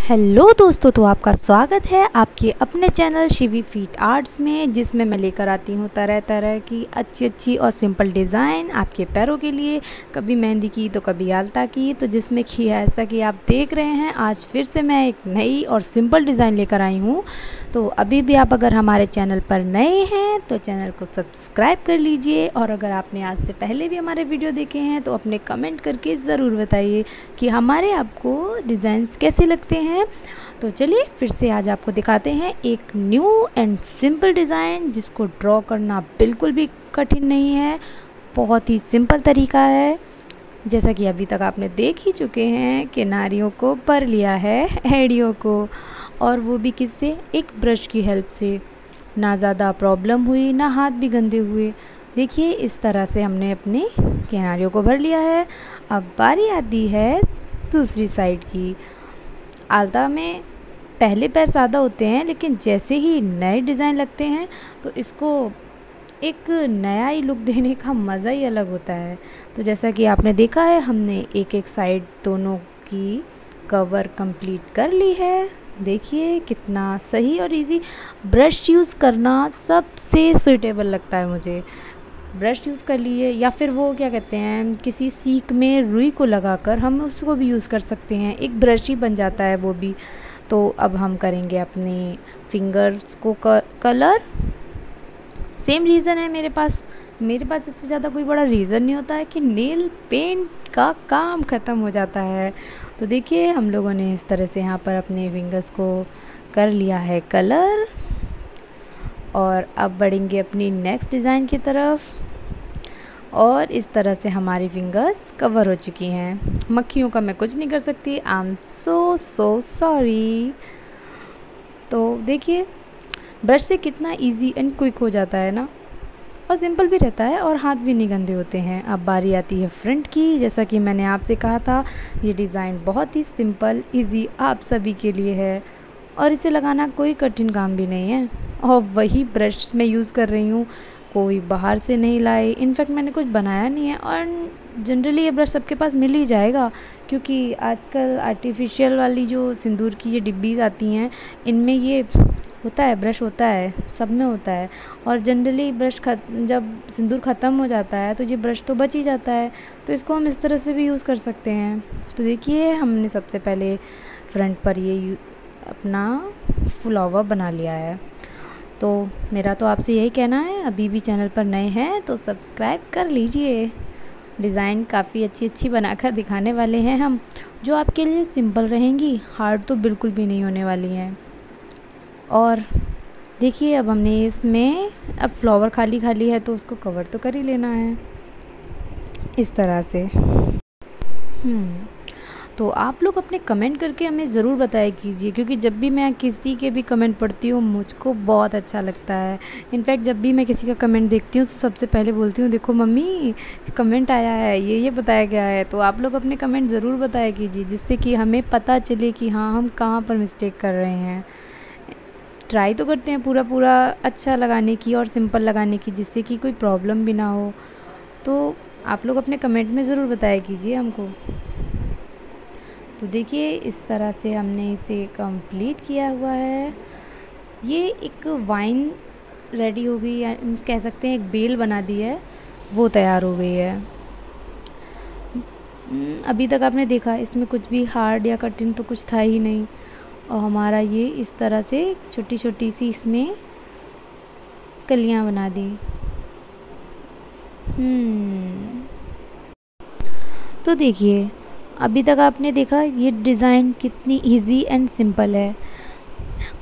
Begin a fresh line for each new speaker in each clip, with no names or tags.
Hello दोस्तों, तो आपका स्वागत है आपके अपने चैनल शिवी फीट आर्ट्स में, जिसमें मैं लेकर आती हूँ तरह तरह की अच्छी और सिंपल डिज़ाइन आपके पैरों के लिए। कभी मेहंदी की तो कभी आलता की, तो जिसमें कि ऐसा कि आप देख रहे हैं आज फिर से मैं एक नई और सिंपल डिज़ाइन लेकर आई हूँ। तो अभी भी आप अगर हमारे चैनल पर नए हैं तो चैनल को सब्सक्राइब कर लीजिए, और अगर आपने आज से पहले भी हमारे वीडियो देखे हैं तो अपने कमेंट करके ज़रूर बताइए कि हमारे आपको डिज़ाइंस कैसे लगते हैं। तो चलिए फिर से आज आपको दिखाते हैं एक न्यू एंड सिंपल डिज़ाइन, जिसको ड्रॉ करना बिल्कुल भी कठिन नहीं है, बहुत ही सिंपल तरीका है। जैसा कि अभी तक आपने देख ही चुके हैं, किनारियों को भर लिया है, एड़ियों को, और वो भी किससे, एक ब्रश की हेल्प से। ना ज़्यादा प्रॉब्लम हुई, ना हाथ भी गंदे हुए। देखिए इस तरह से हमने अपनी किनारियों को भर लिया है। अब बारी आती है दूसरी साइड की। आलता में पहले पैर सादा होते हैं, लेकिन जैसे ही नए डिज़ाइन लगते हैं तो इसको एक नया ही लुक देने का मज़ा ही अलग होता है। तो जैसा कि आपने देखा है, हमने एक साइड दोनों की कवर कंप्लीट कर ली है। देखिए कितना सही और इजी। ब्रश यूज़ करना सबसे सूटेबल लगता है मुझे। ब्रश यूज़ कर लिए, या फिर वो क्या कहते हैं, किसी सीक में रुई को लगाकर हम उसको भी यूज़ कर सकते हैं, एक ब्रश ही बन जाता है वो भी। तो अब हम करेंगे अपनी फिंगर्स को कलर। सेम रीज़न है मेरे पास इससे ज़्यादा कोई बड़ा रीज़न नहीं होता है कि नेल पेंट का काम ख़त्म हो जाता है। तो देखिए हम लोगों ने इस तरह से यहाँ पर अपने फिंगर्स को कर लिया है कलर, और अब बढ़ेंगे अपनी नेक्स्ट डिज़ाइन की तरफ। और इस तरह से हमारी फिंगर्स कवर हो चुकी हैं। मक्खियों का मैं कुछ नहीं कर सकती, आई एम सो सॉरी। तो देखिए ब्रश से कितना इजी एंड क्विक हो जाता है ना, और सिंपल भी रहता है, और हाथ भी नहीं गंदे होते हैं। अब बारी आती है फ्रंट की। जैसा कि मैंने आपसे कहा था, ये डिज़ाइन बहुत ही सिंपल इजी आप सभी के लिए है, और इसे लगाना कोई कठिन काम भी नहीं है। और वही ब्रश मैं यूज़ कर रही हूँ, कोई बाहर से नहीं लाए। इनफैक्ट मैंने कुछ बनाया नहीं है, और जनरली ये ब्रश सबके पास मिल ही जाएगा, क्योंकि आजकल आर्टिफिशियल वाली जो सिंदूर की ये डिब्बीज़ आती हैं, इनमें ये होता है, ब्रश होता है, सब में होता है। और जनरली ब्रश जब सिंदूर ख़त्म हो जाता है तो ये ब्रश तो बच ही जाता है, तो इसको हम इस तरह से भी यूज़ कर सकते हैं। तो देखिए हमने सबसे पहले फ्रंट पर ये अपना फ्लावर बना लिया है। तो मेरा तो आपसे यही कहना है, अभी भी चैनल पर नए हैं तो सब्सक्राइब कर लीजिए। डिज़ाइन काफ़ी अच्छी बनाकर दिखाने वाले हैं हम, जो आपके लिए सिंपल रहेंगी, हार्ड तो बिल्कुल भी नहीं होने वाली हैं। और देखिए अब हमने इसमें, अब फ्लावर खाली है तो उसको कवर तो कर ही लेना है इस तरह से। तो आप लोग अपने कमेंट करके हमें ज़रूर बताया कीजिए, क्योंकि जब भी मैं किसी के भी कमेंट पढ़ती हूँ मुझको बहुत अच्छा लगता है। इनफैक्ट जब भी मैं किसी का कमेंट देखती हूँ तो सबसे पहले बोलती हूँ, देखो मम्मी कमेंट आया है, ये बताया गया है। तो आप लोग अपने कमेंट ज़रूर बताया कीजिए, जिससे कि हमें पता चले कि हाँ हम कहाँ पर मिस्टेक कर रहे हैं। ट्राई तो करते हैं पूरा अच्छा लगाने की और सिंपल लगाने की, जिससे कि कोई प्रॉब्लम भी ना हो। तो आप लोग अपने कमेंट में ज़रूर बताया कीजिए हमको। तो देखिए इस तरह से हमने इसे कंप्लीट किया हुआ है। ये एक वाइन रेडी हो गई, या कह सकते हैं एक बेल बना दी है, वो तैयार हो गई है। अभी तक आपने देखा इसमें कुछ भी हार्ड या कठिन तो कुछ था ही नहीं, और हमारा ये इस तरह से छोटी सी इसमें कलियां बना दी। तो देखिए अभी तक आपने देखा ये डिज़ाइन कितनी इजी एंड सिंपल है,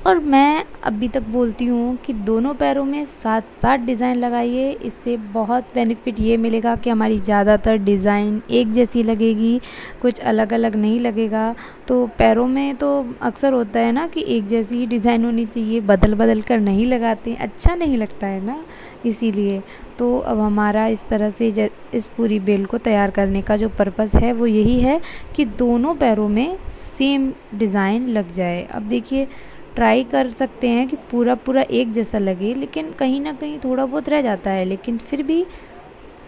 और मैं अभी तक बोलती हूँ कि दोनों पैरों में साथ डिज़ाइन लगाइए। इससे बहुत बेनिफिट ये मिलेगा कि हमारी ज़्यादातर डिज़ाइन एक जैसी लगेगी, कुछ अलग अलग नहीं लगेगा। तो पैरों में तो अक्सर होता है ना कि एक जैसी ही डिज़ाइन होनी चाहिए, बदल कर नहीं लगाते, अच्छा नहीं लगता है ना, इसीलिए। तो अब हमारा इस तरह से इस पूरी बेल को तैयार करने का जो पर्पज़ है वो यही है कि दोनों पैरों में सेम डिज़ाइन लग जाए। अब देखिए ट्राई कर सकते हैं कि पूरा एक जैसा लगे, लेकिन कहीं ना कहीं थोड़ा बहुत रह जाता है, लेकिन फिर भी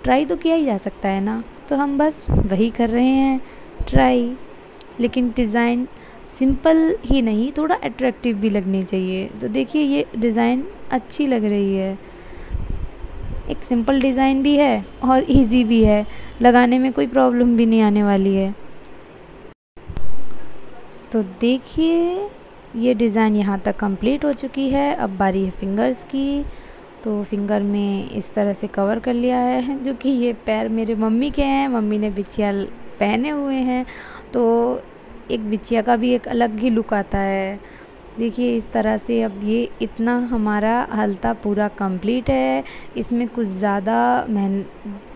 ट्राई तो किया ही जा सकता है ना। तो हम बस वही कर रहे हैं, ट्राई। लेकिन डिज़ाइन सिंपल ही नहीं, थोड़ा अट्रैक्टिव भी लगनी चाहिए। तो देखिए ये डिज़ाइन अच्छी लग रही है, एक सिंपल डिज़ाइन भी है और इजी भी है, लगाने में कोई प्रॉब्लम भी नहीं आने वाली है। तो देखिए ये डिज़ाइन यहाँ तक कंप्लीट हो चुकी है। अब बारी है फिंगर्स की। तो फिंगर में इस तरह से कवर कर लिया है, जो कि ये पैर मेरे मम्मी के हैं, मम्मी ने बिछिया पहने हुए हैं, तो एक बिछिया का भी एक अलग ही लुक आता है। देखिए इस तरह से अब ये इतना हमारा हलता पूरा कंप्लीट है। इसमें कुछ ज़्यादा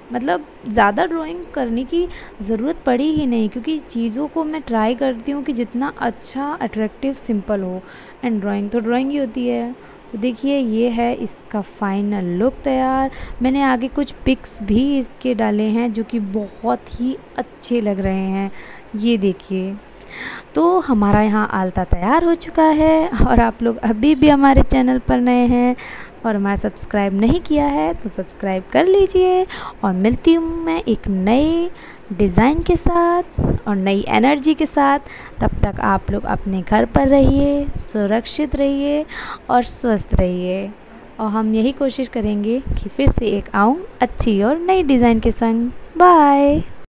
मतलब ज़्यादा ड्राइंग करने की ज़रूरत पड़ी ही नहीं, क्योंकि चीज़ों को मैं ट्राई करती हूँ कि जितना अच्छा अट्रैक्टिव सिंपल हो, एंड ड्राइंग तो ड्राइंग ही होती है। तो देखिए ये है इसका फाइनल लुक तैयार। मैंने आगे कुछ पिक्स भी इसके डाले हैं जो कि बहुत ही अच्छे लग रहे हैं, ये देखिए। तो हमारा यहाँ आलता तैयार हो चुका है, और आप लोग अभी भी हमारे चैनल पर नए हैं और हमारा सब्सक्राइब नहीं किया है तो सब्सक्राइब कर लीजिए। और मिलती हूँ मैं एक नए डिज़ाइन के साथ और नई एनर्जी के साथ। तब तक आप लोग अपने घर पर रहिए, सुरक्षित रहिए और स्वस्थ रहिए। और हम यही कोशिश करेंगे कि फिर से एक आऊँ अच्छी और नई डिज़ाइन के संग। बाय।